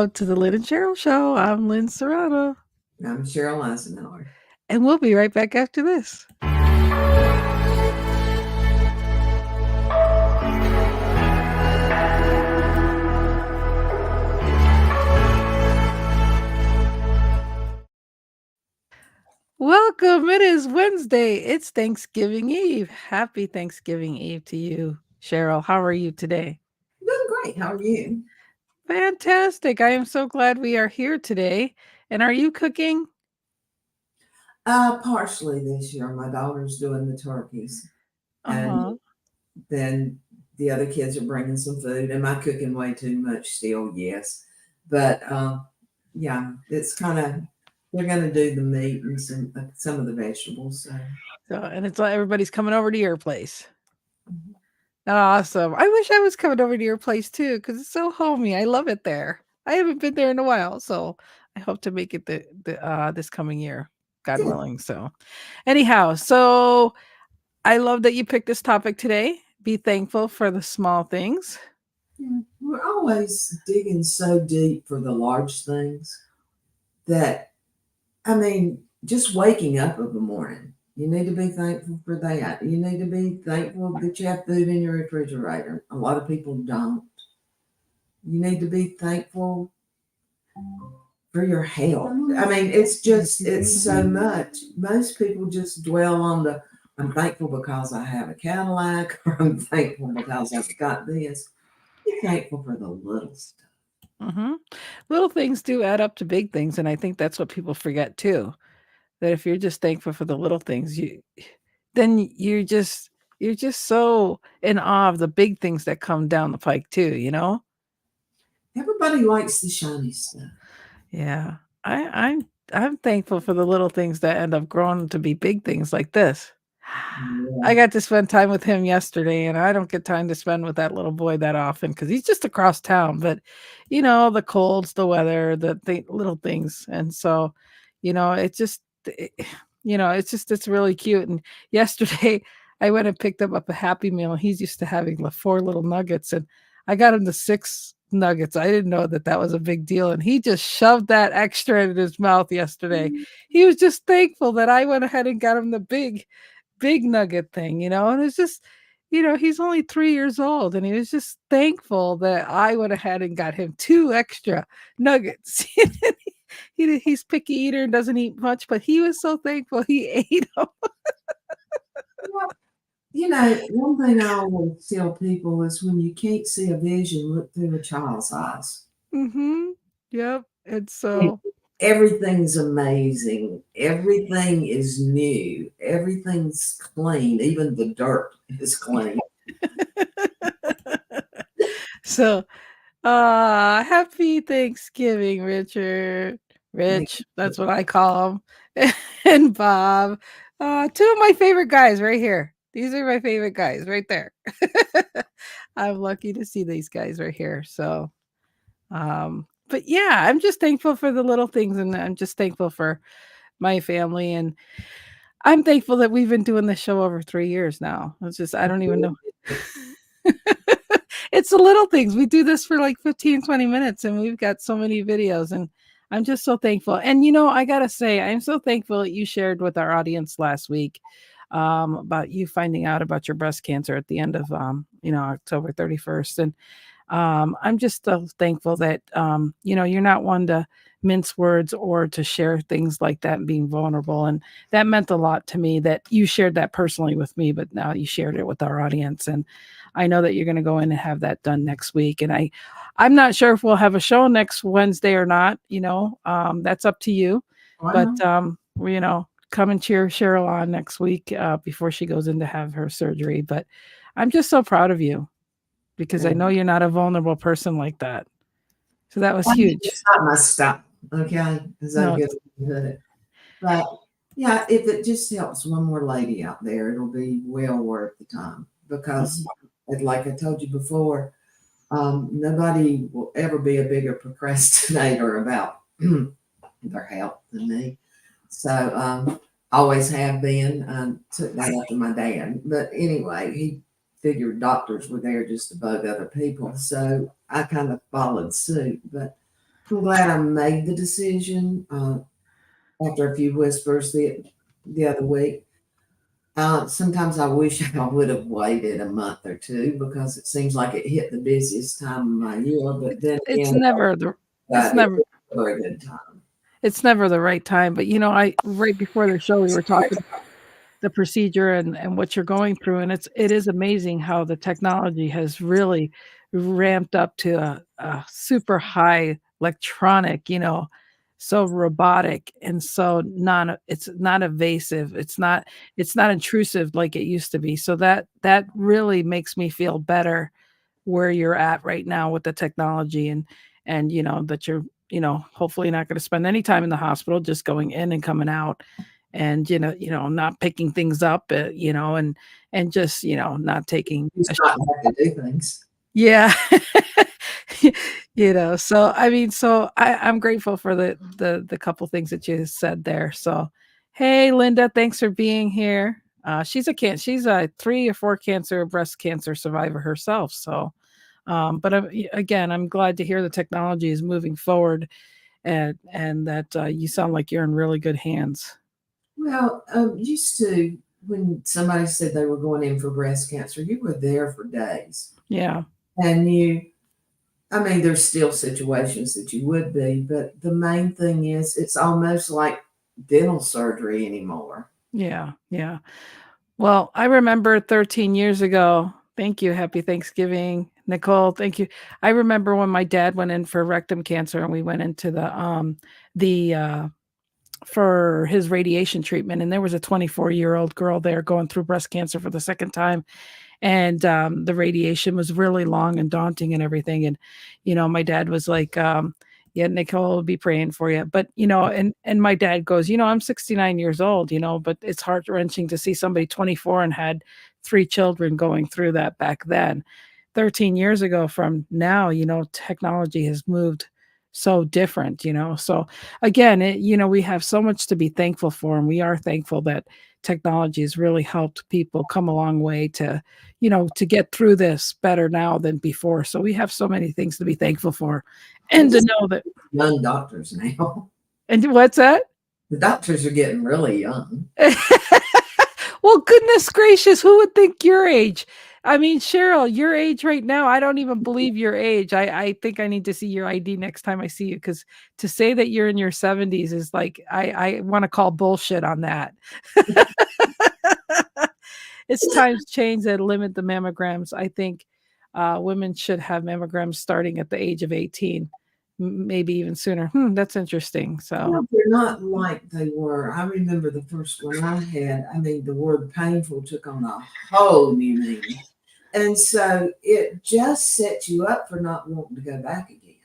Welcome to the Lynn and Cheryl Show. I'm Lynn Serrano, I'm Sheryl Isenhour. and we'll be right back after this. Welcome. It is Wednesday. It's Thanksgiving Eve. Happy Thanksgiving Eve to you, Cheryl. How are you today? Doing great. How are you? Fantastic. I am so glad we are here today. And are you cooking? Partially this year. My daughter's doing the turkeys, and Uh-huh. then the other kids are bringing some food. Am I cooking way too much still? Yes, but yeah, it's kind of we're going to do the meat and some of the vegetables. And it's like everybody's coming over to your place. Mhm. Awesome. I wish I was coming over to your place too, because it's so homey. I love it there. I haven't been there in a while, so I hope to make it this coming year, God Good. willing. So anyhow, so I love that you picked this topic today. Be thankful for the small things. Yeah. We're always digging so deep for the large things that just waking up in the morning. You need to be thankful for that. You need to be thankful that you have food in your refrigerator. A lot of people don't. You need to be thankful for your health. It's so much. Most people just dwell on I'm thankful because I have a Cadillac, or I'm thankful because I've got this. Be thankful for the little stuff. Hmm. Little things do add up to big things, and I think that's what people forget too. That if you're just thankful for the little things, then you're just so in awe of the big things that come down the pike too. Everybody likes the shiny stuff. Yeah. I'm thankful for the little things that end up growing to be big things like this. Yeah. I got to spend time with him yesterday, and I don't get time to spend with that little boy that often because he's just across town. But, the colds, the weather, the little things. And so, it just, it, it's really cute. And yesterday, I went and picked him up a Happy Meal. He's used to having the 4 little nuggets, and I got him the 6 nuggets. I didn't know that that was a big deal. And he just shoved that extra in his mouth yesterday. He was just thankful that I went ahead and got him the big nugget thing, and it's just, he's only 3 years old, and he was just thankful that I went ahead and got him 2 extra nuggets. He's picky eater and doesn't eat much, but he was so thankful he ate them. One thing I always tell people is when you can't see a vision, look through a child's eyes. Mm-hmm. Yep. It's so. Everything's amazing. Everything is new. Everything's clean. Even the dirt is clean. So, happy Thanksgiving, Richard. Thank Rich, you. that's what I call him. And Bob. Two of my favorite guys right here. These are my favorite guys right there. I'm lucky to see these guys right here. So, but yeah, I'm just thankful for the little things, and I'm just thankful for my family, and I'm thankful that we've been doing this show over 3 years now. It's just I don't even know. It's the little things. We do this for like 15, 20 minutes, and we've got so many videos, and I'm just so thankful. And I gotta say, I'm so thankful that you shared with our audience last week about you finding out about your breast cancer at the end of October 31st. And I'm just so thankful that you're not one to mince words or to share things like that and being vulnerable. And that meant a lot to me that you shared that personally with me, but now you shared it with our audience. And I know that you're going to go in and have that done next week. And I'm not sure if we'll have a show next Wednesday or not. That's up to you. But Wow. come and cheer Cheryl on next week before she goes in to have her surgery. But I'm just so proud of you because I know you're not a vulnerable person like that. So that was huge. It's not my style. Okay. As I No, get to it. But yeah, if it just helps one more lady out there, it'll be well worth the time. Because, like I told you before, nobody will ever be a bigger procrastinator about their health than me. So, always have been. Took that after my dad. But anyway, he figured doctors were there just to bug other people. So I kind of followed suit. But I'm glad I made the decision after a few whispers the other week. Sometimes I wish I would have waited a month or two because it seems like it hit the busiest time of my year. But then It's again, never the it's it's never a very good time. it's never the right time. But I right before the show we were talking the procedure and what you're going through, and it is amazing how the technology has really ramped up to a super high electronic, so robotic and so non it's not evasive, it's not intrusive like it used to be. So that really makes me feel better where you're at right now with the technology and that you're hopefully not going to spend any time in the hospital, just going in and coming out and not picking things up, and just not taking Just a not have to do things. yeah. So I mean, I'm grateful for the couple things that you said there. So hey, Linda, thanks for being here. She's a 3 or 4 breast cancer survivor herself. So but again, I'm glad to hear the technology is moving forward, and that you sound like you're in really good hands. Well, used to when somebody said they were going in for breast cancer, you were there for days, Yeah, and I mean, there's still situations that you would be, but the main thing is it's almost like dental surgery anymore. yeah, yeah. Well, I remember 13 years ago. Thank you. Happy Thanksgiving, Nicole. Thank you. I remember when my dad went in for rectum cancer and we went into the for his radiation treatment, and there was a 24-year-old girl there going through breast cancer for the second time, and the radiation was really long and daunting and everything. And my dad was like, yeah, Nicole will be praying for you. But and my dad goes, I'm 69 years old, but it's heart-wrenching to see somebody 24 and had 3 children going through that back then. 13 years ago from now, technology has moved so different. So again, we have so much to be thankful for, and we are thankful that technology has really helped people come a long way to get through this better now than before. So we have so many things to be thankful for, They and to just know that. young doctors now. And what's that? The doctors are getting really young. Well, goodness gracious, who would think your age? I mean, Cheryl, your age right now, I don't even believe your age. I think I need to see your ID next time I see you, because to say that you're in your 70s is like, I want to call bullshit on that. It's times change that limit the mammograms. I think women should have mammograms starting at the age of 18, maybe even sooner. That's interesting. So, Well, they're not like they were. I remember the first one I had. I mean, the word painful took on a whole new meaning. And so it just sets you up for not wanting to go back again.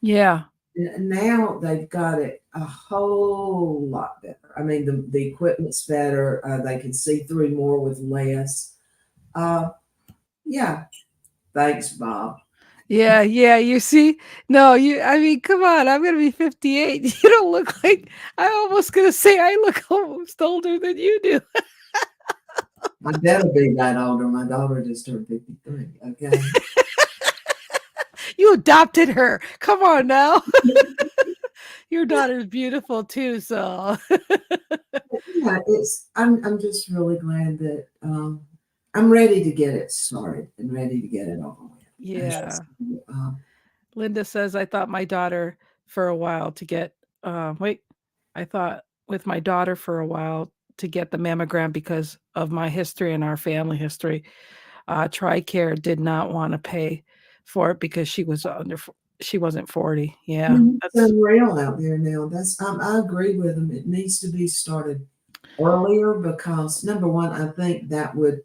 yeah, Now they've got it a whole lot better. I mean, the equipment's better. They can see through more with less. Uh, yeah, thanks, Bob. yeah, yeah. You see, no, I mean, come on. I'm gonna be 58. You don't look like. I'm almost gonna say I look almost older than you do. My dad'll be that older. My daughter just turned 53. Okay. You adopted her. Come on now. Your daughter's beautiful too. So, Yeah, I'm just really glad that I'm ready to get it started and ready to get it over with. And yeah. so, Linda says, I thought my daughter for a while to get, wait, I thought with my daughter for a while to get the mammogram because of my history and our family history. TRICARE did not want to pay for it because she wasn't 40. Yeah, it's that's unreal out there now. I agree with them. It needs to be started earlier because number one, I think that would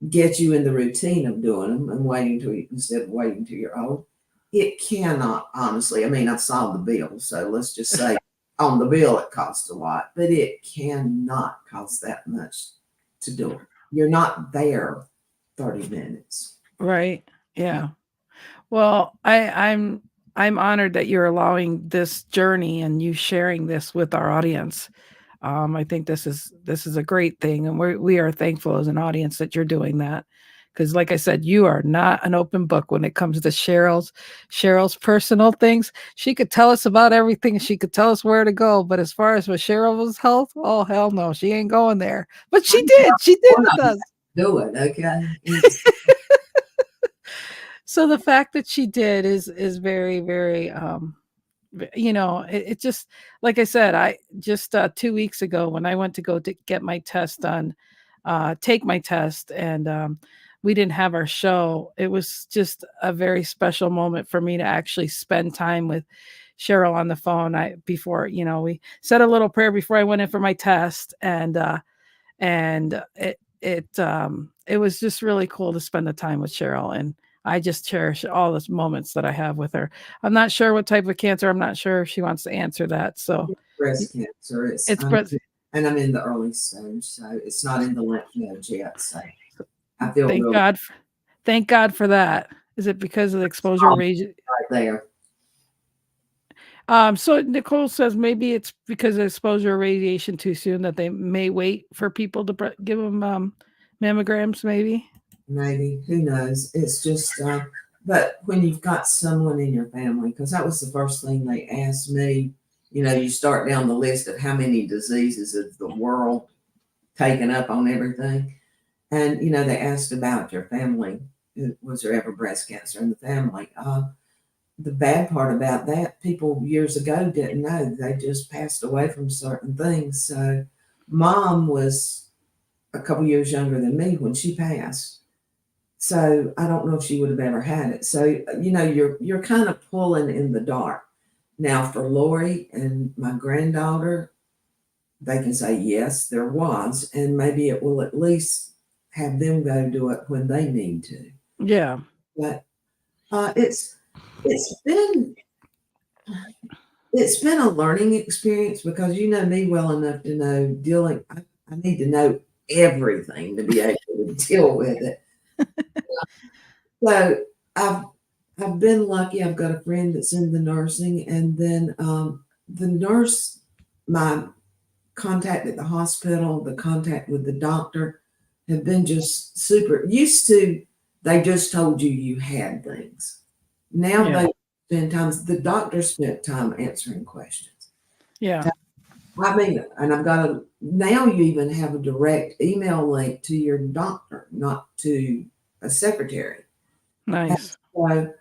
get you in the routine of doing them and waiting till instead of waiting till you're old. It cannot, honestly. I mean, I saw the bill, so let's just say on the bill it costs a lot, but it cannot cost that much to do it. You're not there 30 minutes. right. Yeah. Well, I'm honored that you're allowing this journey and you sharing this with our audience. I think this is a great thing, and we are thankful as an audience that you're doing that, because like I said, you are not an open book when it comes to Cheryl's personal things. She could tell us about everything. She could tell us where to go. But as far as with Cheryl's health, oh hell no, she ain't going there. But she did. She did Well, with no, us. do it, okay? So the fact that she did is very, very it just like I said, I just 2 weeks ago when I went to go to get my test done, take my test, and we didn't have our show. It was just a very special moment for me to actually spend time with Cheryl on the phone. I before we said a little prayer before I went in for my test, and it was just really cool to spend the time with Cheryl, and I just cherish all the moments that I have with her. I'm not sure what type of cancer. I'm not sure if she wants to answer that. So Breast cancer. it's breast. And I'm in the early stage, so it's not in the lymph nodes yet. So I feel Thank really God. Thank God for that. Is it because of the exposure strong rage? right there. So Nicole says maybe it's because of exposure radiation too soon that they may wait for people to give them mammograms. Maybe. Maybe, who knows? It's just, but when you've got someone in your family, because that was the first thing they asked me. You start down the list of how many diseases of the world taken up on everything. And, they asked about your family. Was there ever breast cancer in the family? The bad part about that, people years ago didn't know. They just passed away from certain things. So, mom was a couple years younger than me when she passed. So I don't know if she would have ever had it. So you're kind of pulling in the dark. Now for Lori and my granddaughter, they can say yes, there was, and maybe it will at least have them go do it when they need to. Yeah. But it's it's been it's been a learning experience because you know me well enough to know dealing. I need to know everything to be able to deal with it. So I've I've been lucky. I've got a friend that's in the nursing, and then the nurse, my contact at the hospital, the contact with the doctor, have been just super. Used to, they just told you had things. Now Yeah. they spend times. The doctor spent time answering questions. Yeah. I mean, and I've got a now. You even have a direct email link to your doctor, not to a secretary. Nice. So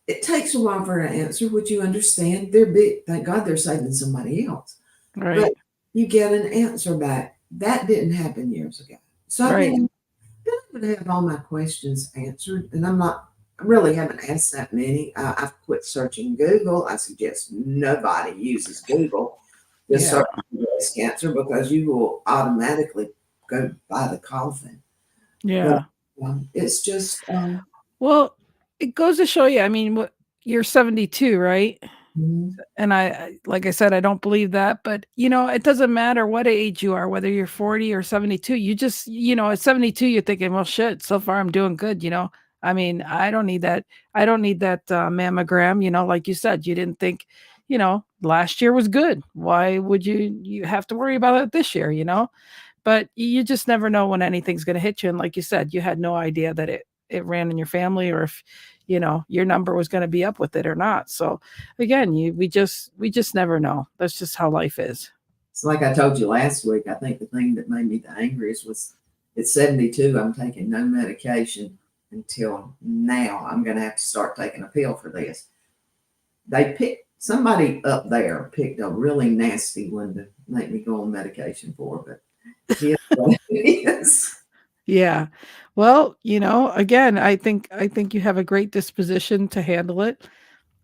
it takes a while for her to answer, which you understand. They're big. Thank God they're saving somebody else. But Right. you get an answer back. That didn't happen years ago. So Right. been able to have all my questions answered, and I really haven't asked that many. I've quit searching Google. I suggest nobody uses Google to Yeah. search for breast cancer because you will automatically go buy the coffin. But Yeah. it's just, Well, it goes to show you. I mean, what you're 72, right? mhm. And like I said, I don't believe that, but it doesn't matter what age you are, whether you're 40 or 72. You just, at 72, you're thinking, well, shit, so far I'm doing good. I mean, I don't need that. I don't need that mammogram. Like you said, you didn't think, last year was good. Why would you have to worry about it this year? But you just never know when anything's going to hit you. And like you said, you had no idea that it ran in your family, or if your number was going to be up with it or not. So again, we just never know. That's just how life is. It's like I told you last week. I think the thing that made me the angriest was at 72, I'm taking no medication until now. I'm going to have to start taking a pill for this. Somebody up there picked a really nasty one to make me go on medication for, but it is what it is. Yeah. Well, again, I think you have a great disposition to handle it,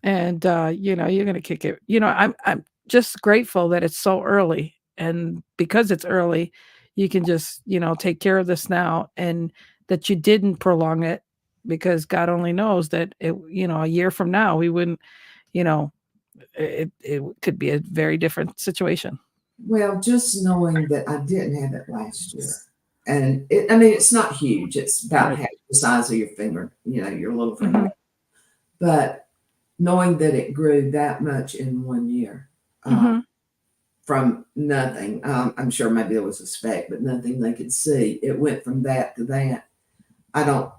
and you're going to kick it. I'm just grateful that it's so early, and because it's early, you can just, take care of this now, and that you didn't prolong it, because God only knows that a year from now we wouldn't, you know, it could be a very different situation. Well, just knowing that I didn't have it last year. And I mean, it's not huge. It's about Right. half the size of your finger, your little Hmm. finger. But knowing that it grew that much in 1 year, Hmm. from nothing, I'm sure maybe there was a speck, but nothing they could see. It went from that to that. I don't,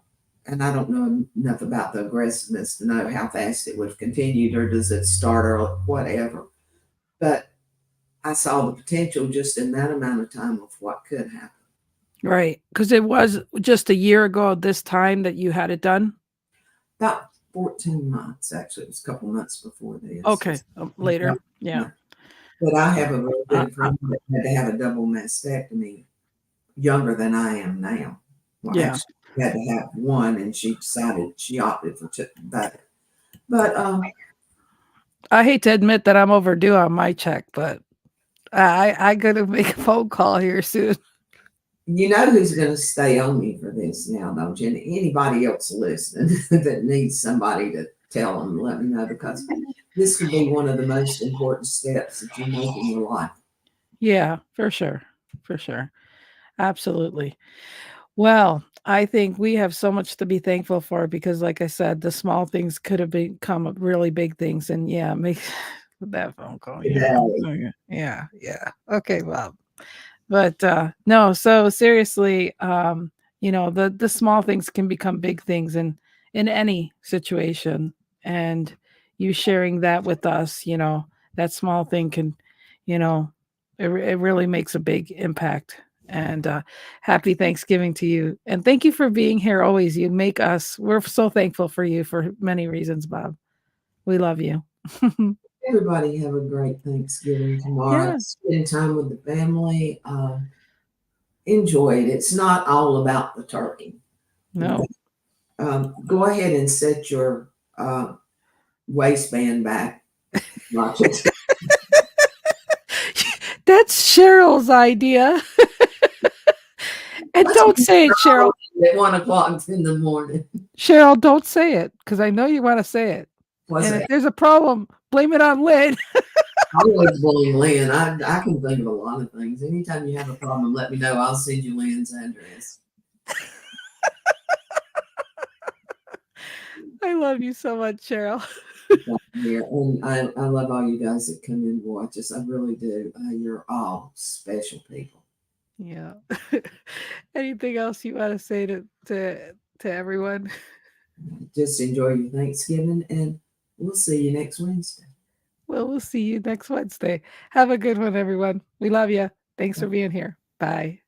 and I don't know enough about the aggressiveness to know how fast it would have continued or does it start or whatever. But I saw the potential just in that amount of time of what could happen. Right, because it was just a year ago this time that you had it done? About 14 months, actually. It was a couple months before this. Okay, later. Yeah. Yeah. But I have a really Uh, good friend that had to have a double mastectomy younger than I am now. Well, yeah. actually, she had to have one, and she decided she opted for that. But I hate to admit that I'm overdue on my check, but I gotta make a phone call here soon. you know who's going to stay on me for this now, don't you? And anybody else listening that needs somebody to tell them, let me know because this could be one of the most important steps that you make in your life. Yeah, for sure. For sure. Absolutely. Well, I think we have so much to be thankful for because, like I said, the small things could have become really big things. And yeah, make that phone call. Yeah. Today, Okay. Yeah. Yeah. Okay. Well, but no, so seriously, the small things can become big things in any situation. And you sharing that with us, that small thing can, you know, it really makes a big impact. And happy Thanksgiving to you. And thank you for being here always. We're so thankful for you for many reasons, Bob. We love you. everybody have a great Thanksgiving tomorrow. Yeah. Spend time with the family. Enjoy it. It's not all about the turkey. Okay. No. Go ahead and set your waistband back. Watch it. That's Cheryl's idea. And Let's don't be say it, Cheryl. at 1 o'clock in the morning. Cheryl, don't say it because I know you want to say it. What's And if that? there's a problem, blame it on Lynn. I always blame Lynn. I can think of a lot of things. Anytime you have a problem, let me know. I'll send you Lynn's address. I love you so much, Cheryl. Here. And I love all you guys that come in and watch us. I really do. You're all special people. Yeah. Anything else you want to say to everyone? Just enjoy your Thanksgiving, and we'll see you next Wednesday. Well, we'll see you next Wednesday. Have a good one, everyone. We love you. Thanks for being here. Bye.